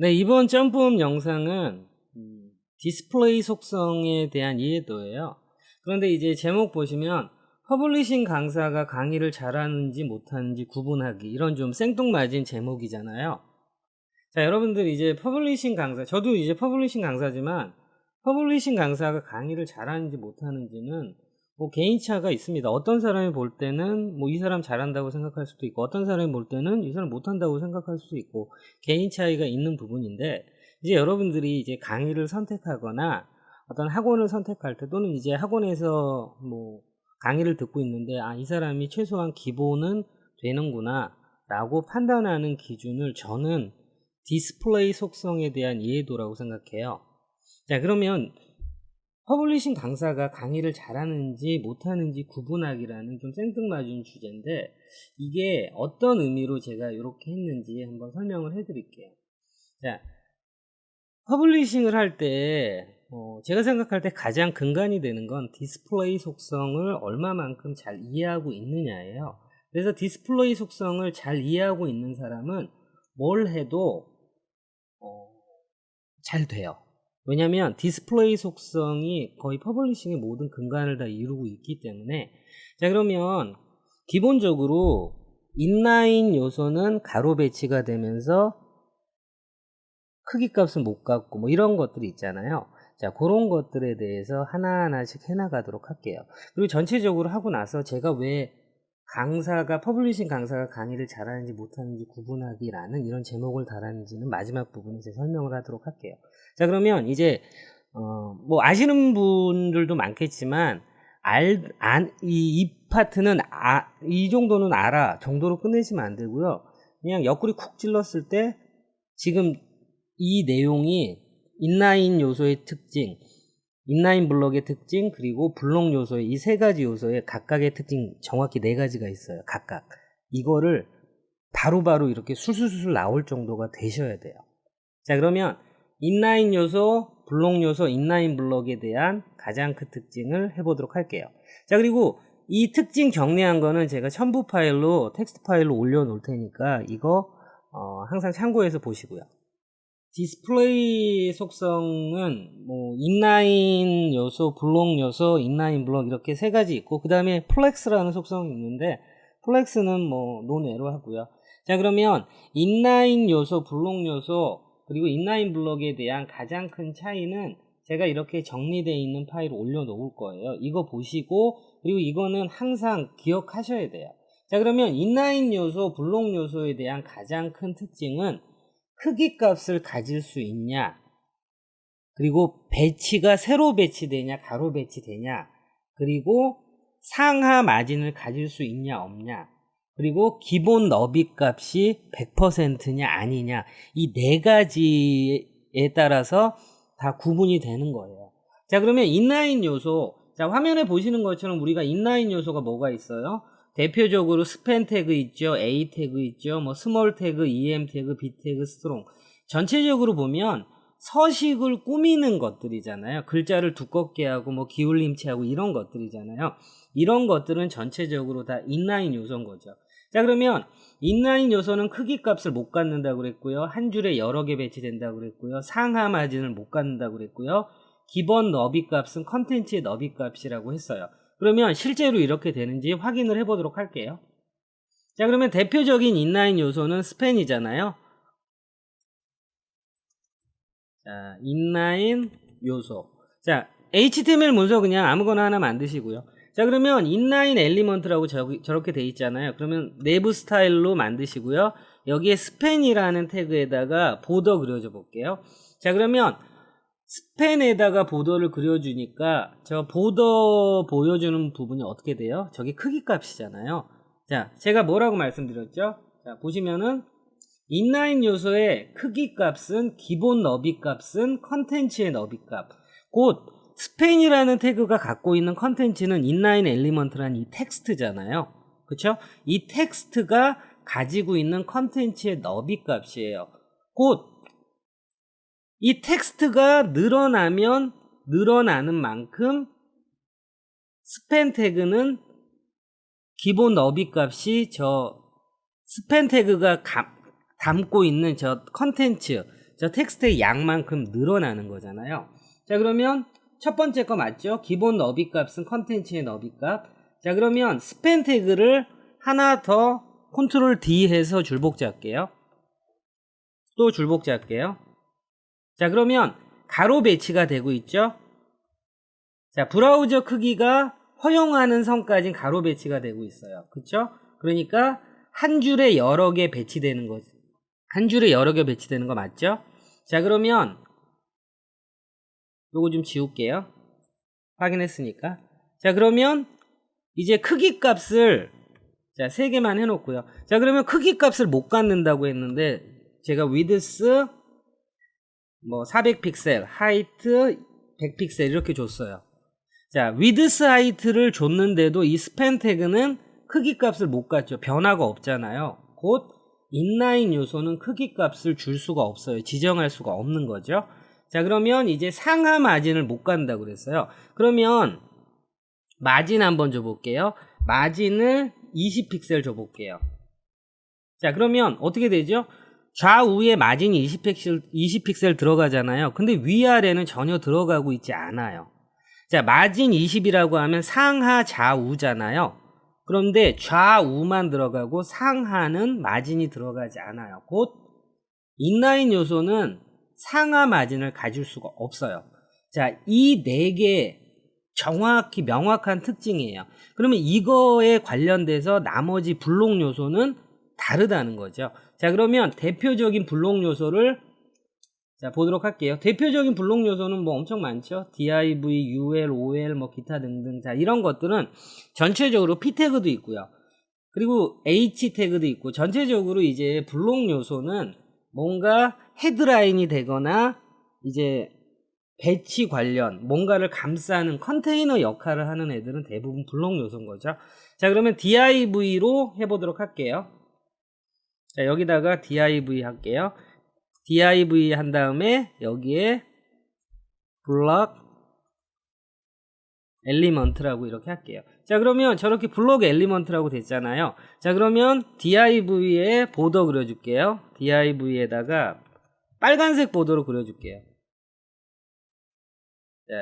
네, 이번 점프업 영상은 디스플레이 속성에 대한 이해도예요. 그런데 이제 제목 보시면 퍼블리싱 강사가 강의를 잘하는지 못하는지 구분하기, 이런 좀 생뚱맞은 제목이잖아요. 자, 여러분들 이제 퍼블리싱 강사, 저도 이제 퍼블리싱 강사지만 퍼블리싱 강사가 강의를 잘하는지 못하는지는 뭐 개인차가 있습니다. 어떤 사람이 볼 때는 뭐 이 사람 잘한다고 생각할 수도 있고, 어떤 사람이 볼 때는 이 사람 못한다고 생각할 수도 있고, 개인 차이가 있는 부분인데, 이제 여러분들이 이제 강의를 선택하거나 어떤 학원을 선택할 때, 또는 이제 학원에서 뭐 강의를 듣고 있는데, 아, 이 사람이 최소한 기본은 되는구나 라고 판단하는 기준을 저는 디스플레이 속성에 대한 이해도라고 생각해요. 자, 그러면 퍼블리싱 강사가 강의를 잘하는지 못하는지 구분하기라는 좀 생뚱맞은 주제인데, 이게 어떤 의미로 제가 이렇게 했는지 한번 설명을 해드릴게요. 자, 퍼블리싱을 할 때 제가 생각할 때 가장 근간이 되는 건 디스플레이 속성을 얼마만큼 잘 이해하고 있느냐예요. 그래서 디스플레이 속성을 잘 이해하고 있는 사람은 뭘 해도 잘 돼요. 왜냐면 디스플레이 속성이 거의 퍼블리싱의 모든 근간을 다 이루고 있기 때문에. 자, 그러면 기본적으로 인라인 요소는 가로 배치가 되면서 크기 값은 못 갖고 뭐 이런 것들이 있잖아요. 자, 그런 것들에 대해서 하나하나씩 해나가도록 할게요. 그리고 전체적으로 하고 나서 제가 왜 퍼블리싱 강사가 강의를 잘하는지 못하는지 구분하기라는 이런 제목을 달았는지는 마지막 부분에 제가 설명을 하도록 할게요. 자, 그러면 이제 뭐 아시는 분들도 많겠지만 이 파트는 이 정도는 알아 정도로 끝내시면 안 되고요. 그냥 옆구리 쿡 찔렀을 때 지금 이 내용이 인라인 요소의 특징, 인라인 블럭의 특징, 그리고 블록 요소의 이 세 가지 요소의 각각의 특징, 정확히 네 가지가 있어요. 각각. 이거를 바로바로 이렇게 술술술 나올 정도가 되셔야 돼요. 자, 그러면 인라인 요소, 블록 요소, 인라인 블럭에 대한 가장 큰 특징을 해보도록 할게요. 자, 그리고 이 특징 정리한 거는 제가 첨부 파일로, 텍스트 파일로 올려놓을 테니까 이거 항상 참고해서 보시고요. 디스플레이 속성은 뭐 인라인 요소, 블록 요소, 인라인 블록 이렇게 세 가지 있고, 그 다음에 플렉스라는 속성이 있는데 플렉스는 뭐 논외로 하고요. 자, 그러면 인라인 요소, 블록 요소, 그리고 인라인 블록에 대한 가장 큰 차이는 제가 이렇게 정리되어 있는 파일을 올려놓을 거예요. 이거 보시고, 그리고 이거는 항상 기억하셔야 돼요. 자, 그러면 인라인 요소, 블록 요소에 대한 가장 큰 특징은 크기 값을 가질 수 있냐, 그리고 배치가 세로 배치되냐 가로 배치되냐, 그리고 상하 마진을 가질 수 있냐 없냐, 그리고 기본 너비 값이 100%냐 아니냐, 이 네 가지에 따라서 다 구분이 되는 거예요. 자, 그러면 인라인 요소, 자, 화면에 보시는 것처럼 우리가 인라인 요소가 뭐가 있어요? 대표적으로 스팬 태그 있죠, A 태그 있죠, 뭐 스몰 태그, EM 태그, B 태그, 스트롱. 전체적으로 보면 서식을 꾸미는 것들이잖아요. 글자를 두껍게 하고 뭐 기울림체하고 이런 것들이잖아요. 이런 것들은 전체적으로 다 인라인 요소인 거죠. 자, 그러면 인라인 요소는 크기 값을 못 갖는다고 그랬고요. 한 줄에 여러 개 배치된다고 그랬고요. 상하 마진을 못 갖는다고 그랬고요. 기본 너비 값은 컨텐츠의 너비 값이라고 했어요. 그러면 실제로 이렇게 되는지 확인을 해보도록 할게요. 자, 그러면 대표적인 인라인 요소는 스팬이잖아요. 자, 인라인 요소. 자, HTML 문서 그냥 아무거나 하나 만드시고요. 자, 그러면 인라인 엘리먼트라고 저렇게 돼 있잖아요. 그러면 내부 스타일로 만드시고요. 여기에 스팬이라는 태그에다가 보더 그려줘 볼게요. 자, 그러면 스팬에다가 보더를 그려주니까 저 보더 보여주는 부분이 어떻게 돼요? 저게 크기 값이잖아요. 자, 제가 뭐라고 말씀드렸죠? 자, 보시면은 인라인 요소의 크기 값은 기본 너비 값은 컨텐츠의 너비 값. 곧 스팬이라는 태그가 갖고 있는 컨텐츠는 인라인 엘리먼트라는 이 텍스트잖아요. 그쵸? 이 텍스트가 가지고 있는 컨텐츠의 너비 값이에요. 곧 이 텍스트가 늘어나면 늘어나는 만큼 스팬 태그는 기본 너비 값이 저 스팬 태그가 담고 있는 저 컨텐츠, 저 텍스트의 양만큼 늘어나는 거잖아요. 자, 그러면 첫 번째 거 맞죠? 기본 너비 값은 컨텐츠의 너비 값. 자, 그러면 스팬 태그를 하나 더 컨트롤 D 해서 줄복제 할게요. 또 줄복제 할게요. 자, 그러면 가로 배치가 되고 있죠? 자, 브라우저 크기가 허용하는 선까지 가로 배치가 되고 있어요. 그쵸? 그러니까 한 줄에 여러 개 배치되는 거지. 한 줄에 여러 개 배치되는 거 맞죠? 자, 그러면 요거 좀 지울게요. 확인했으니까. 자, 그러면 이제 크기 값을 자, 3개만 해놓고요. 자, 그러면 크기 값을 못 갖는다고 했는데 제가 위드스 뭐 400픽셀, 하이트 100픽셀 이렇게 줬어요. 자, 위드스 하이트를 줬는데도 이 스팬 태그는 크기 값을 못 갖죠. 변화가 없잖아요. 곧 인라인 요소는 크기 값을 줄 수가 없어요. 지정할 수가 없는 거죠. 자, 그러면 이제 상하 마진을 못 간다고 그랬어요. 그러면 마진 한번 줘볼게요. 마진을 20픽셀 줘볼게요. 자, 그러면 어떻게 되죠? 좌우에 마진이 20픽셀 들어가잖아요. 근데 위아래는 전혀 들어가고 있지 않아요. 자, 마진 20이라고 하면 상하 좌우잖아요. 그런데 좌우만 들어가고 상하는 마진이 들어가지 않아요. 곧 인라인 요소는 상하 마진을 가질 수가 없어요. 자, 이 4개 정확히 명확한 특징이에요. 그러면 이거에 관련돼서 나머지 블록 요소는 다르다는 거죠. 자, 그러면 대표적인 블록 요소를 자, 보도록 할게요. 대표적인 블록 요소는 뭐 엄청 많죠. div, ul, ol, 뭐 기타 등등. 자, 이런 것들은 전체적으로 p 태그도 있고요. 그리고 h 태그도 있고, 전체적으로 이제 블록 요소는 뭔가 헤드라인이 되거나 이제 배치 관련 뭔가를 감싸는 컨테이너 역할을 하는 애들은 대부분 블록 요소인 거죠. 자, 그러면 div로 해보도록 할게요. 자, 여기다가 div 할게요. div 한 다음에 여기에 블록 엘리먼트라고 이렇게 할게요. 자, 그러면 저렇게 블록 엘리먼트라고 됐잖아요. 자, 그러면 div에 보더 그려줄게요. div에다가 빨간색 보더로 그려줄게요. 자,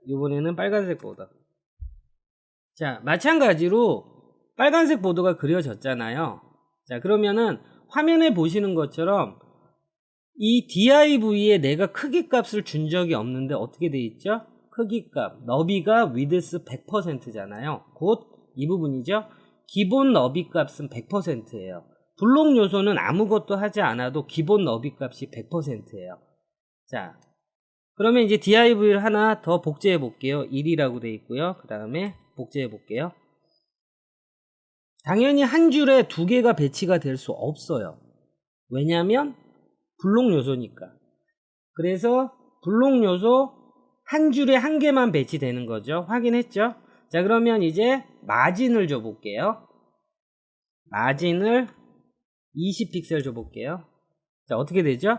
이번에는 빨간색 보더. 자, 마찬가지로 빨간색 보더가 그려졌잖아요. 자, 그러면은 화면에 보시는 것처럼 이 div에 내가 크기 값을 준 적이 없는데 어떻게 돼 있죠? 크기 값, 너비가 위드스 100%잖아요. 곧 이 부분이죠. 기본 너비 값은 100%예요. 블록 요소는 아무것도 하지 않아도 기본 너비 값이 100%예요. 자, 그러면 이제 div를 하나 더 복제해 볼게요. 1이라고 돼 있고요. 그 다음에 복제해 볼게요. 당연히 한 줄에 2개가 배치가 될 수 없어요. 왜냐하면 블록 요소니까. 그래서 블록 요소 한 줄에 1개만 배치되는 거죠. 확인했죠? 자, 그러면 이제 마진을 줘볼게요. 마진을 20픽셀 줘볼게요. 자, 어떻게 되죠?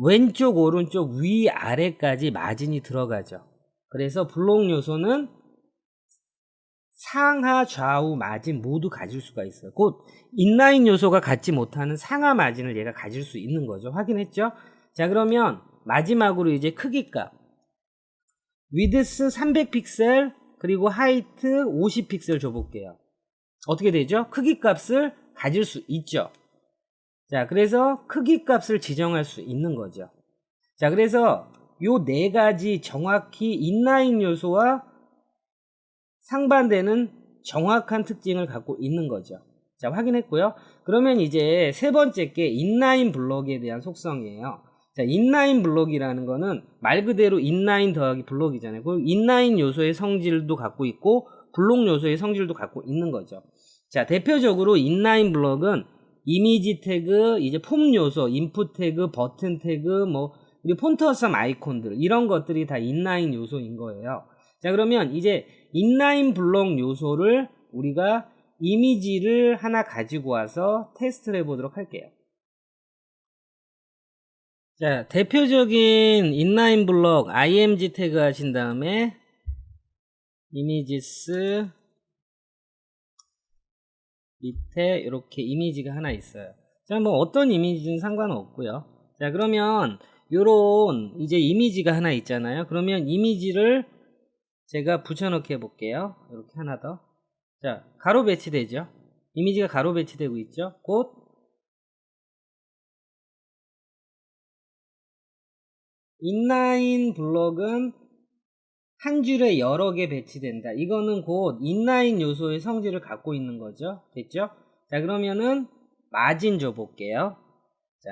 왼쪽, 오른쪽, 위, 아래까지 마진이 들어가죠. 그래서 블록 요소는 상하, 좌우, 마진 모두 가질 수가 있어요. 곧 인라인 요소가 갖지 못하는 상하 마진을 얘가 가질 수 있는 거죠. 확인했죠? 자, 그러면 마지막으로 이제 크기 값. 위드스 300픽셀 그리고 하이트 50픽셀 줘볼게요. 어떻게 되죠? 크기 값을 가질 수 있죠. 자, 그래서 크기 값을 지정할 수 있는 거죠. 자, 그래서 요 4가지 정확히 인라인 요소와 상반되는 정확한 특징을 갖고 있는 거죠. 자, 확인했고요. 그러면 이제 세 번째 게 인라인 블록에 대한 속성이에요. 자, 인라인 블록이라는 거는 말 그대로 인라인 더하기 블록이잖아요. 그 인라인 요소의 성질도 갖고 있고 블록 요소의 성질도 갖고 있는 거죠. 자, 대표적으로 인라인 블록은 이미지 태그, 이제 폼 요소, 인풋 태그, 버튼 태그, 뭐 그리고 폰트어썸 아이콘들 이런 것들이 다 인라인 요소인 거예요. 자, 그러면 이제 인라인 블록 요소를 우리가 이미지를 하나 가지고 와서 테스트를 해보도록 할게요. 자, 대표적인 인라인 블록 img 태그 하신 다음에 이미지스 밑에 이렇게 이미지가 하나 있어요. 자, 뭐 어떤 이미지는 상관은 없고요. 자, 그러면 요런 이제 이미지가 하나 있잖아요. 그러면 이미지를 제가 붙여넣기 해볼게요. 이렇게 하나 더. 자, 가로 배치되죠. 이미지가 가로 배치되고 있죠. 곧 인라인 블록은 한 줄에 여러 개 배치된다. 이거는 곧 인라인 요소의 성질을 갖고 있는 거죠. 됐죠? 자, 그러면은 마진 줘볼게요. 자,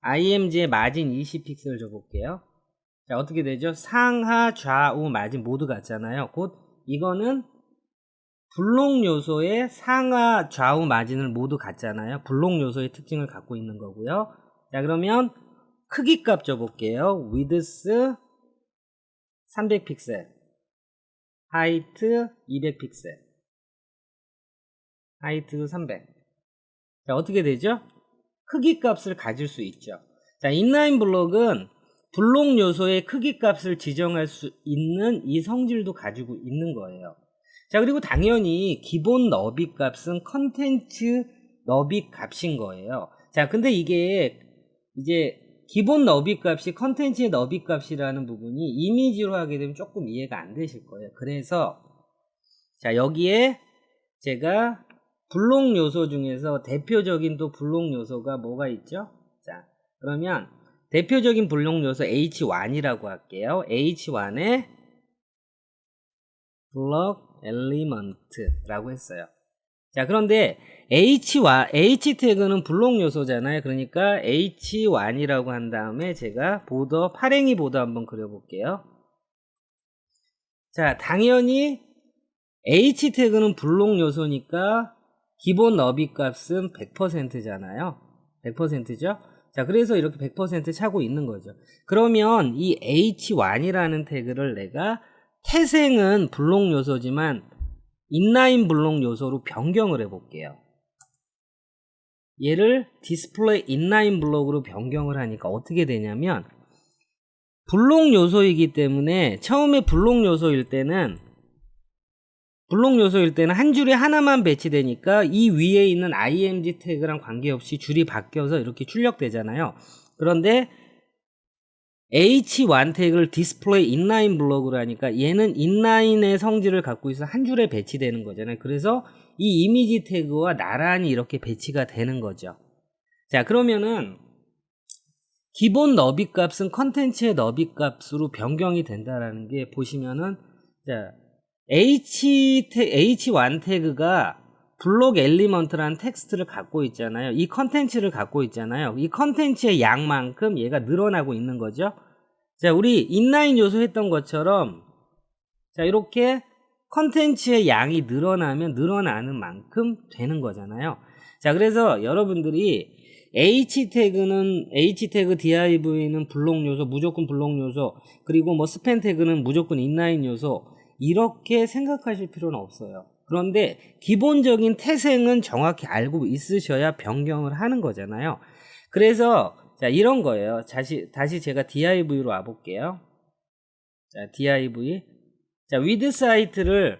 IMG의 마진 20픽셀 줘볼게요. 자, 어떻게 되죠? 상하, 좌우, 마진 모두 같잖아요. 곧 이거는 블록 요소의 상하, 좌우, 마진을 모두 같잖아요. 블록 요소의 특징을 갖고 있는 거고요. 자, 그러면 크기 값 줘볼게요. width 300픽셀, height 200픽셀, height 300. 자, 어떻게 되죠? 크기 값을 가질 수 있죠. 자, 인라인 블록은 블록 요소의 크기 값을 지정할 수 있는 이 성질도 가지고 있는 거예요. 자, 그리고 당연히 기본 너비 값은 컨텐츠 너비 값인 거예요. 자, 근데 이게 이제 기본 너비 값이 컨텐츠의 너비 값이라는 부분이 이미지로 하게 되면 조금 이해가 안 되실 거예요. 그래서 자, 여기에 제가 블록 요소 중에서 대표적인 또 블록 요소가 뭐가 있죠? 자, 그러면 대표적인 블록 요소 H1이라고 할게요. H1에 블록 엘리먼트라고 했어요. 자, 그런데 H 태그는 블록 요소잖아요. 그러니까 H1이라고 한 다음에 제가 보더, 파랭이 보더 한번 그려볼게요. 자, 당연히 H 태그는 블록 요소니까 기본 너비 값은 100%잖아요. 100%죠? 자, 그래서 이렇게 100% 차고 있는 거죠. 그러면 이 H1이라는 태그를 내가 태생은 블록 요소지만 인라인 블록 요소로 변경을 해볼게요. 얘를 디스플레이 인라인 블록으로 변경을 하니까 어떻게 되냐면 블록 요소이기 때문에 처음에 블록 요소일 때는 한 줄에 하나만 배치되니까 이 위에 있는 img 태그랑 관계없이 줄이 바뀌어서 이렇게 출력되잖아요. 그런데 H1 태그를 디스플레이 인라인 블록으로 하니까 얘는 인라인의 성질을 갖고 있어 한 줄에 배치되는 거잖아요. 그래서 이 이미지 태그와 나란히 이렇게 배치가 되는 거죠. 자, 그러면은 기본 너비 값은 컨텐츠의 너비 값으로 변경이 된다라는 게 보시면은 자, H1 태그가 블록 엘리먼트라는 텍스트를 갖고 있잖아요. 이 컨텐츠를 갖고 있잖아요. 이 컨텐츠의 양만큼 얘가 늘어나고 있는 거죠. 자, 우리 인라인 요소 했던 것처럼 자, 이렇게 컨텐츠의 양이 늘어나면 늘어나는 만큼 되는 거잖아요. 자, 그래서 여러분들이 H 태그 div는 블록 요소, 무조건 블록 요소, 그리고 뭐 스팬 태그는 무조건 인라인 요소, 이렇게 생각하실 필요는 없어요. 그런데 기본적인 태생은 정확히 알고 있으셔야 변경을 하는 거잖아요. 그래서 자, 이런 거예요. 다시 제가 div로 와볼게요. 자, div. 자, with 사이트를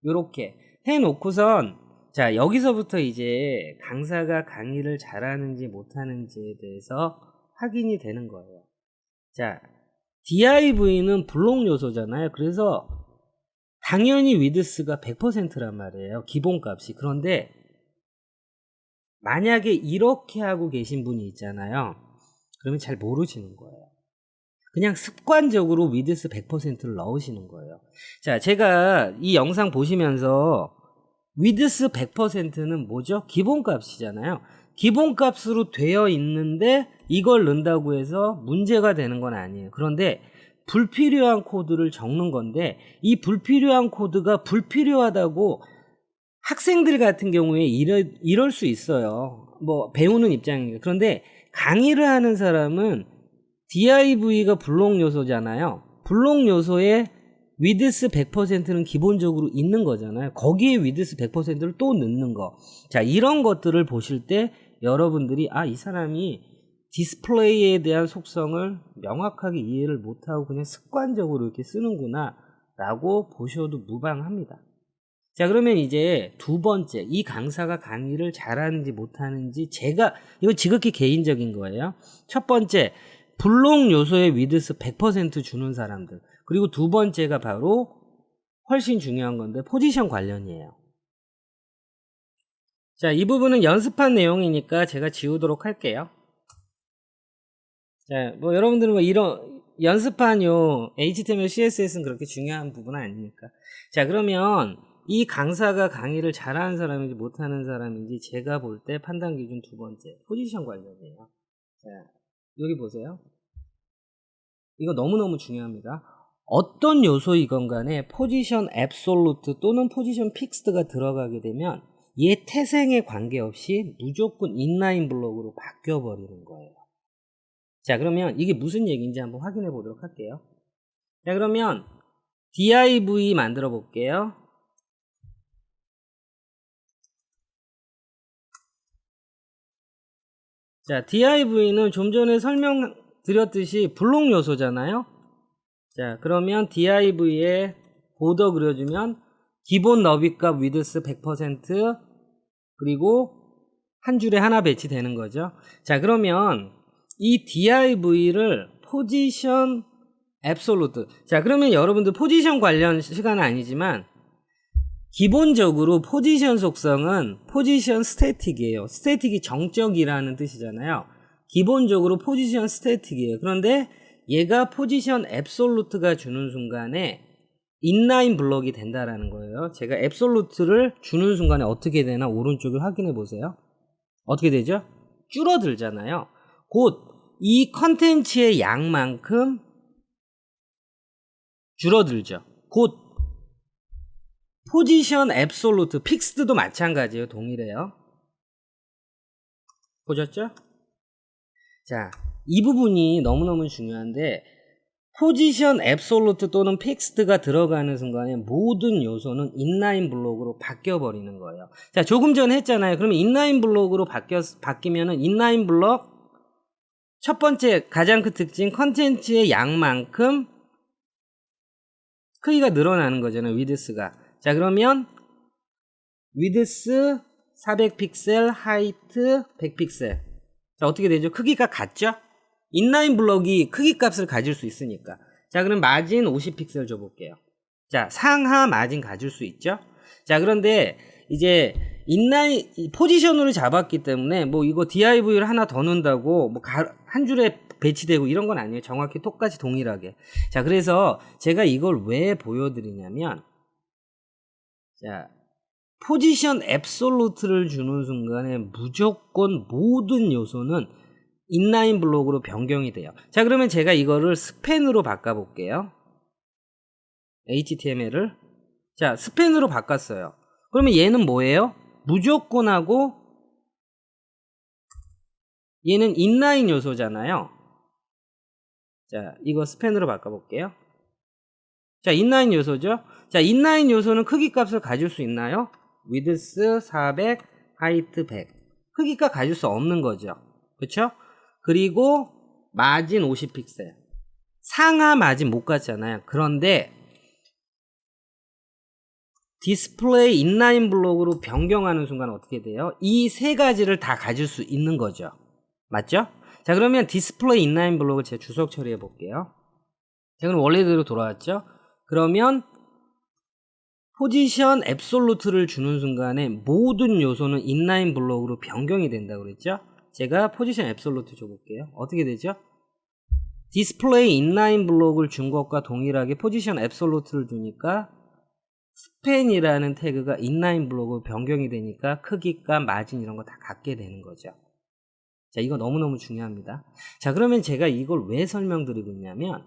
이렇게 해놓고선 자, 여기서부터 이제 강사가 강의를 잘하는지 못하는지에 대해서 확인이 되는 거예요. 자, div는 블록 요소잖아요. 그래서 당연히 width가 100%란 말이에요. 기본값이. 그런데 만약에 이렇게 하고 계신 분이 있잖아요. 그러면 잘 모르시는 거예요. 그냥 습관적으로 width 100%를 넣으시는 거예요. 자, 제가 이 영상 보시면서 width 100%는 뭐죠? 기본값이잖아요. 기본값으로 되어 있는데 이걸 넣는다고 해서 문제가 되는 건 아니에요. 그런데 불필요한 코드를 적는 건데 이 불필요한 코드가 불필요하다고 학생들 같은 경우에 이럴 수 있어요. 뭐 배우는 입장이니까. 그런데 강의를 하는 사람은 div가 블록 요소잖아요. 블록 요소에 width 100%는 기본적으로 있는 거잖아요. 거기에 width 100%를 또 넣는 거. 자, 이런 것들을 보실 때 여러분들이 이 사람이 디스플레이에 대한 속성을 명확하게 이해를 못하고 그냥 습관적으로 이렇게 쓰는구나 라고 보셔도 무방합니다. 자, 그러면 이제 두 번째, 이 강사가 강의를 잘하는지 못하는지 이거 지극히 개인적인 거예요. 첫 번째, 블록 요소의 위드스 100% 주는 사람들. 그리고 두 번째가 바로 훨씬 중요한 건데 포지션 관련이에요. 자, 이 부분은 연습한 내용이니까 제가 지우도록 할게요. 자, 뭐 여러분들은 뭐 이런 연습한 요 HTML, CSS는 그렇게 중요한 부분은 아니니까. 자, 그러면 이 강사가 강의를 잘하는 사람인지 못하는 사람인지 제가 볼 때 판단 기준 두 번째, 포지션 관련이에요. 자, 여기 보세요. 이거 너무너무 중요합니다. 어떤 요소이건 간에 포지션 앱솔루트 또는 포지션 픽스드가 들어가게 되면 얘 태생에 관계없이 무조건 인라인 블록으로 바뀌어 버리는 거예요. 자, 그러면 이게 무슨 얘기인지 한번 확인해 보도록 할게요. 자, 그러면 div 만들어 볼게요. 자, div는 좀 전에 설명드렸듯이 블록 요소잖아요. 자, 그러면 div에 보더 그려주면 기본 너비값 위드스 100% 그리고 한 줄에 하나 배치되는 거죠. 자, 그러면 이 div를 포지션 앱솔루트. 자, 그러면 여러분들 포지션 관련 시간은 아니지만 기본적으로 포지션 속성은 포지션 스태틱이에요. 스태틱이 정적이라는 뜻이잖아요. 기본적으로 포지션 스태틱이에요. 그런데 얘가 포지션 앱솔루트가 주는 순간에 인라인 블럭이 된다라는 거예요. 제가 앱솔루트를 주는 순간에 어떻게 되나 오른쪽을 확인해 보세요. 어떻게 되죠? 줄어들잖아요. 곧 이 컨텐츠의 양만큼 줄어들죠. 곧 포지션 앱솔루트 픽스드도 마찬가지예요. 동일해요. 보셨죠? 자, 이 부분이 너무너무 중요한데 포지션 앱솔루트 또는 픽스드가 들어가는 순간에 모든 요소는 인라인 블록으로 바뀌어 버리는 거예요. 자, 조금 전에 했잖아요. 그러면 인라인 블록으로 바뀌면은 인라인 블록 첫 번째 가장 큰 특징 컨텐츠의 양만큼 크기가 늘어나는 거잖아요. 위드스가. 자, 그러면 위드스 400픽셀, 하이트 100픽셀. 자, 어떻게 되죠? 크기가 같죠? 인라인 블럭이 크기 값을 가질 수 있으니까. 자, 그럼 마진 50픽셀 줘볼게요. 자, 상하 마진 가질 수 있죠? 자, 그런데 이제 인라인 포지션으로 잡았기 때문에 뭐 이거 div를 하나 더 넣는다고 뭐 한 줄에 배치되고 이런 건 아니에요. 정확히 똑같이 동일하게. 자, 그래서 제가 이걸 왜 보여드리냐면 자, 포지션 앱솔루트를 주는 순간에 무조건 모든 요소는 인라인 블록으로 변경이 돼요. 자, 그러면 제가 이거를 스팬으로 바꿔볼게요. HTML을. 자, 스팬으로 바꿨어요. 그러면 얘는 뭐예요? 무조건하고 얘는 인라인 요소잖아요. 자, 이거 스팬으로 바꿔볼게요. 자, 인라인 요소죠? 자, 인라인 요소는 크기 값을 가질 수 있나요? 위드스 400, 하이트 100. 크기가 가질 수 없는 거죠. 그쵸? 그리고 마진 50픽셀. 상하 마진 못 갔잖아요. 그런데 디스플레이 인라인 블록으로 변경하는 순간 어떻게 돼요? 이 세 가지를 다 가질 수 있는 거죠. 맞죠? 자, 그러면 디스플레이 인라인 블록을 제가 주석 처리해 볼게요. 자, 그럼 원래대로 돌아왔죠? 그러면 포지션 앱솔루트를 주는 순간에 모든 요소는 인라인 블록으로 변경이 된다고 그랬죠? 제가 포지션 앱솔루트 줘볼게요. 어떻게 되죠? 디스플레이 인라인 블록을 준 것과 동일하게 포지션 앱솔루트를 주니까 스팬이라는 태그가 인라인 블록으로 변경이 되니까 크기가 마진 이런 거 다 갖게 되는 거죠. 자, 이거 너무너무 중요합니다. 자, 그러면 제가 이걸 왜 설명드리고 있냐면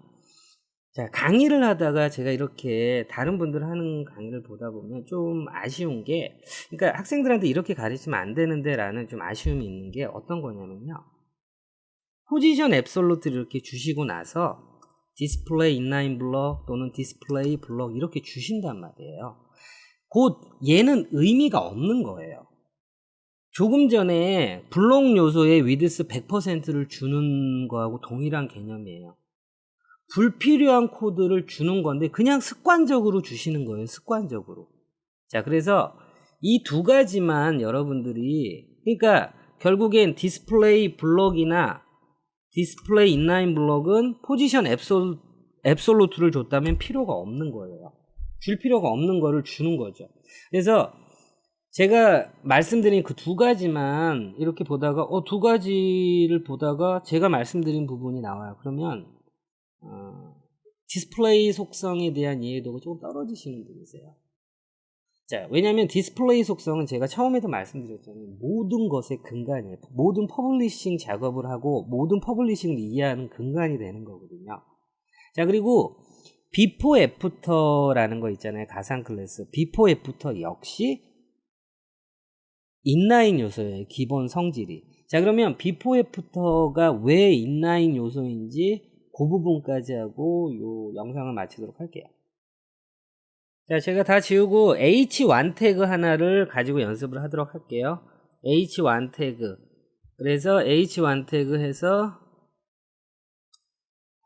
자, 강의를 하다가 제가 이렇게 다른 분들 하는 강의를 보다 보면 좀 아쉬운 게 그러니까 학생들한테 이렇게 가르치면 안 되는데 라는 좀 아쉬움이 있는 게 어떤 거냐면요. 포지션 앱솔루트를 이렇게 주시고 나서 디스플레이 인라인 블록 또는 디스플레이 블록 이렇게 주신단 말이에요. 곧 얘는 의미가 없는 거예요. 조금 전에 블록 요소의 위드스 100%를 주는 거하고 동일한 개념이에요. 불필요한 코드를 주는 건데 그냥 습관적으로 주시는 거예요. 습관적으로. 자, 그래서 이 두 가지만 여러분들이, 그러니까 결국엔 디스플레이 블럭이나 디스플레이 인라인 블럭은 포지션 앱솔루트를 줬다면 필요가 없는 거예요. 줄 필요가 없는 거를 주는 거죠. 그래서 제가 말씀드린 그 두 가지만 이렇게 보다가 두 가지를 보다가 제가 말씀드린 부분이 나와요. 그러면 디스플레이 속성에 대한 이해도가 조금 떨어지시는 분이세요. 자, 왜냐하면 디스플레이 속성은 제가 처음에도 말씀드렸잖아요. 모든 것의 근간이에요. 모든 퍼블리싱 작업을 하고 모든 퍼블리싱을 이해하는 근간이 되는 거거든요. 자, 그리고 비포 애프터라는 거 있잖아요. 가상 클래스. 비포 애프터 역시 인라인 요소예요. 기본 성질이. 자, 그러면 비포 애프터가 왜 인라인 요소인지 그 부분까지 하고 요 영상을 마치도록 할게요. 자, 제가 다 지우고 H1 태그 하나를 가지고 연습을 하도록 할게요. H1 태그. 그래서 H1 태그 해서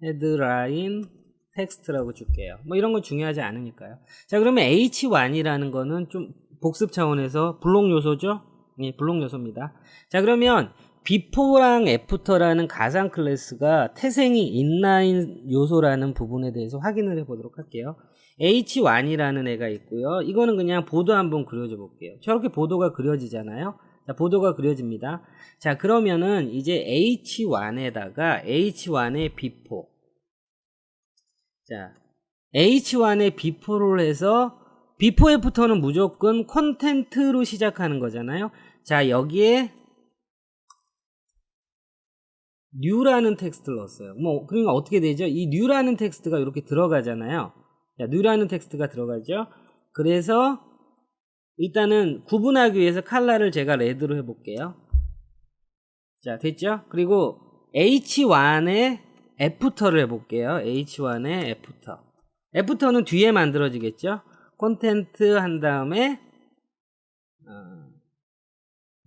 헤드라인 텍스트라고 줄게요. 뭐 이런 건 중요하지 않으니까요. 자, 그러면 H1이라는 거는 좀 복습 차원에서 블록 요소죠? 네, 블록 요소입니다. 자, 그러면 비포랑 애프터라는 가상 클래스가 태생이 인라인 요소라는 부분에 대해서 확인을 해보도록 할게요. H1이라는 애가 있고요. 이거는 그냥 보도 한번 그려줘 볼게요. 저렇게 보도가 그려지잖아요. 자, 보도가 그려집니다. 자, 그러면은 이제 H1에다가 H1의 비포. 자, H1의 비포를 해서 비포 애프터는 무조건 콘텐트로 시작하는 거잖아요. 자, 여기에 new라는 텍스트를 넣었어요. 그러니까 어떻게 되죠? 이 new라는 텍스트가 이렇게 들어가잖아요. 자, new라는 텍스트가 들어가죠. 그래서 일단은 구분하기 위해서 컬러를 제가 레드로 해볼게요. 자, 됐죠? 그리고 H1의 애프터를 해볼게요. H1의 애프터. 애프터는 뒤에 만들어지겠죠? 콘텐트 한 다음에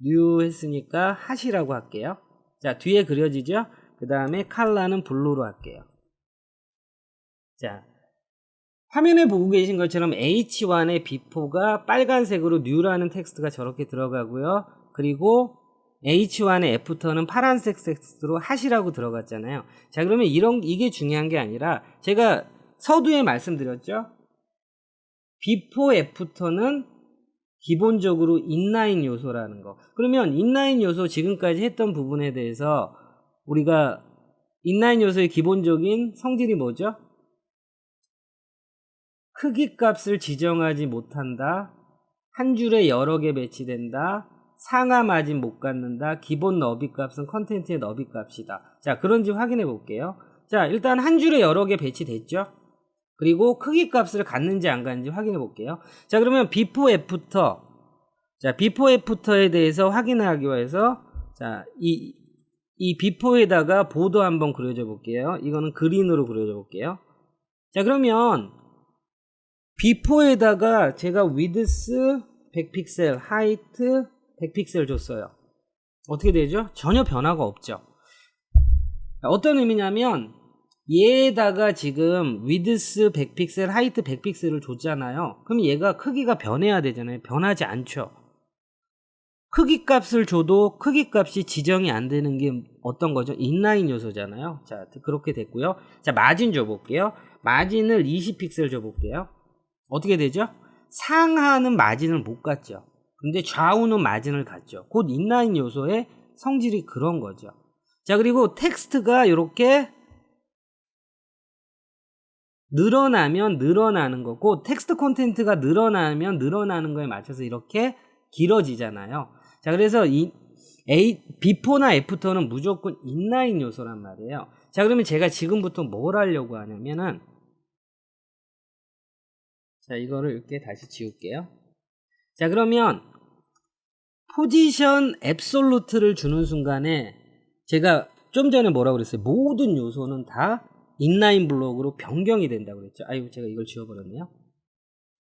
new 했으니까 핫이라고 할게요. 자, 뒤에 그려지죠? 그 다음에 컬러는 블루로 할게요. 자, 화면에 보고 계신 것처럼 H1의 비포가 빨간색으로 new라는 텍스트가 저렇게 들어가고요. 그리고 H1의 애프터는 파란색 텍스트로 핫이라고 들어갔잖아요. 자, 그러면 이게 중요한 게 아니라 제가 서두에 말씀드렸죠? 비포 애프터는 기본적으로 인라인 요소라는 거. 그러면 인라인 요소 지금까지 했던 부분에 대해서 우리가 인라인 요소의 기본적인 성질이 뭐죠? 크기 값을 지정하지 못한다. 한 줄에 여러 개 배치된다. 상하 마진 못 갖는다. 기본 너비 값은 컨텐츠의 너비 값이다. 자, 그런지 확인해 볼게요. 자, 일단 한 줄에 여러 개 배치됐죠? 그리고 크기 값을 갖는지 안 갖는지 확인해 볼게요. 자, 그러면 비포 애프터. 자, 비포 애프터에 대해서 확인하기 위해서 자, 이 비포에다가 보도 한번 그려줘 볼게요. 이거는 그린으로 그려줘 볼게요. 자, 그러면 비포에다가 제가 위드스 100픽셀, 하이트 100픽셀 줬어요. 어떻게 되죠? 전혀 변화가 없죠. 어떤 의미냐면 얘에다가 지금 위드스 100픽셀, 하이트 100픽셀을 줬잖아요. 그럼 얘가 크기가 변해야 되잖아요. 변하지 않죠. 크기 값을 줘도 크기 값이 지정이 안 되는 게 어떤 거죠? 인라인 요소잖아요. 자, 그렇게 됐고요. 자, 마진 줘볼게요. 마진을 20픽셀 줘볼게요. 어떻게 되죠? 상하는 마진을 못 갖죠. 근데 좌우는 마진을 갖죠. 곧 인라인 요소의 성질이 그런 거죠. 자, 그리고 텍스트가 이렇게 늘어나면 늘어나는 거고, 텍스트 콘텐트가 늘어나면 늘어나는 거에 맞춰서 이렇게 길어지잖아요. 자, 그래서 비포나 애프터는 무조건 인라인 요소란 말이에요. 자, 그러면 제가 지금부터 뭘 하려고 하냐면은, 자, 이거를 이렇게 다시 지울게요. 자, 그러면 포지션 앱솔루트를 주는 순간에 제가 좀 전에 뭐라고 그랬어요? 모든 요소는 다 인라인 블록으로 변경이 된다고 그랬죠. 아이고, 제가 이걸 지워버렸네요.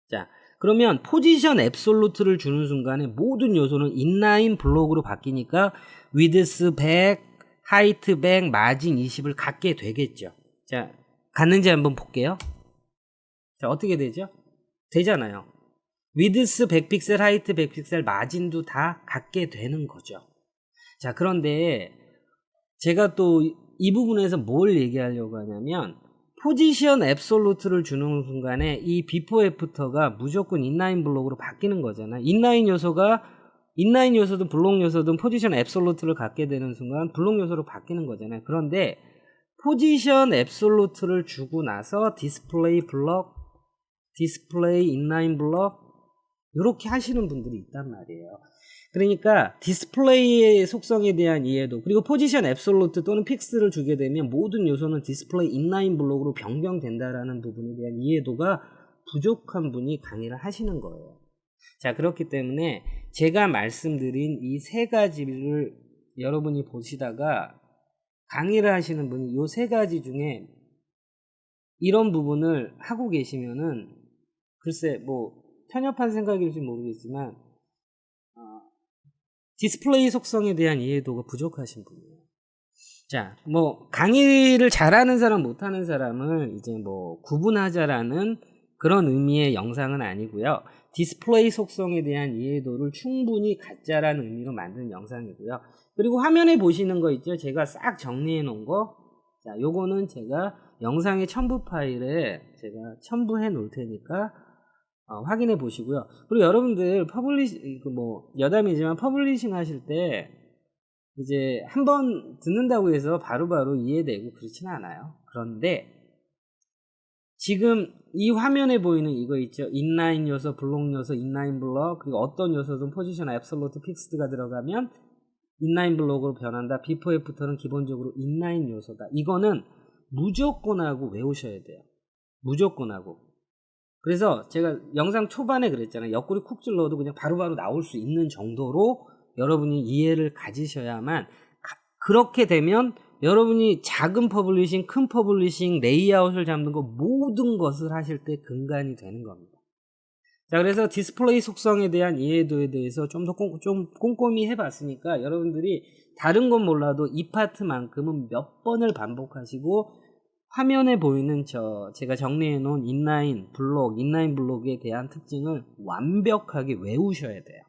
자, 그러면 포지션 앱솔루트를 주는 순간에 모든 요소는 인라인 블록으로 바뀌니까 위드스 100, 하이트 100, 마진 20을 갖게 되겠죠. 자, 갖는지 한번 볼게요. 자, 어떻게 되죠? 되잖아요. 위드스 100픽셀, 하이트 100픽셀, 마진도 다 갖게 되는 거죠. 자, 그런데 제가 또 이 부분에서 뭘 얘기하려고 하냐면 포지션 앱솔루트를 주는 순간에 이 비포 애프터가 무조건 인라인 블록으로 바뀌는 거잖아. 인라인 요소든 블록 요소든 포지션 앱솔루트를 갖게 되는 순간 블록 요소로 바뀌는 거잖아요. 그런데 포지션 앱솔루트를 주고 나서 디스플레이 블록, 디스플레이 인라인 블록 이렇게 하시는 분들이 있단 말이에요. 그러니까 디스플레이의 속성에 대한 이해도, 그리고 포지션 앱솔루트 또는 픽스를 주게 되면 모든 요소는 디스플레이 인라인 블록으로 변경된다라는 부분에 대한 이해도가 부족한 분이 강의를 하시는 거예요. 자, 그렇기 때문에 제가 말씀드린 이 세 가지를 여러분이 보시다가 강의를 하시는 분이 이 세 가지 중에 이런 부분을 하고 계시면은 글쎄 뭐 편협한 생각일지 모르겠지만 디스플레이 속성에 대한 이해도가 부족하신 분이에요. 자, 뭐 강의를 잘하는 사람 못하는 사람을 이제 뭐 구분하자라는 그런 의미의 영상은 아니고요. 디스플레이 속성에 대한 이해도를 충분히 갖자라는 의미로 만든 영상이고요. 그리고 화면에 보시는 거 있죠? 제가 싹 정리해 놓은 거. 자, 요거는 제가 영상의 첨부 파일에 제가 첨부해 놓을 테니까 확인해 보시고요. 그리고 여러분들 여담이지만 퍼블리싱 하실 때 이제 한번 듣는다고 해서 바로바로 이해되고 그렇지는 않아요. 그런데 지금 이 화면에 보이는 이거 있죠? 인라인 요소, 블록 요소, 인라인 블록, 그리고 어떤 요소든 포지션 앱솔루트 픽스드가 들어가면 인라인 블록으로 변한다. 비포 애프터는 기본적으로 인라인 요소다. 이거는 무조건 하고 외우셔야 돼요. 무조건 하고. 그래서 제가 영상 초반에 그랬잖아요. 옆구리 쿡 찔러도 그냥 바로바로 나올 수 있는 정도로 여러분이 이해를 가지셔야만, 그렇게 되면 여러분이 작은 퍼블리싱, 큰 퍼블리싱, 레이아웃을 잡는 거 모든 것을 하실 때 근간이 되는 겁니다. 자, 그래서 디스플레이 속성에 대한 이해도에 대해서 좀 꼼꼼히 해봤으니까 여러분들이 다른 건 몰라도 이 파트만큼은 몇 번을 반복하시고 화면에 보이는 제가 정리해 놓은 인라인 블록에 대한 특징을 완벽하게 외우셔야 돼요.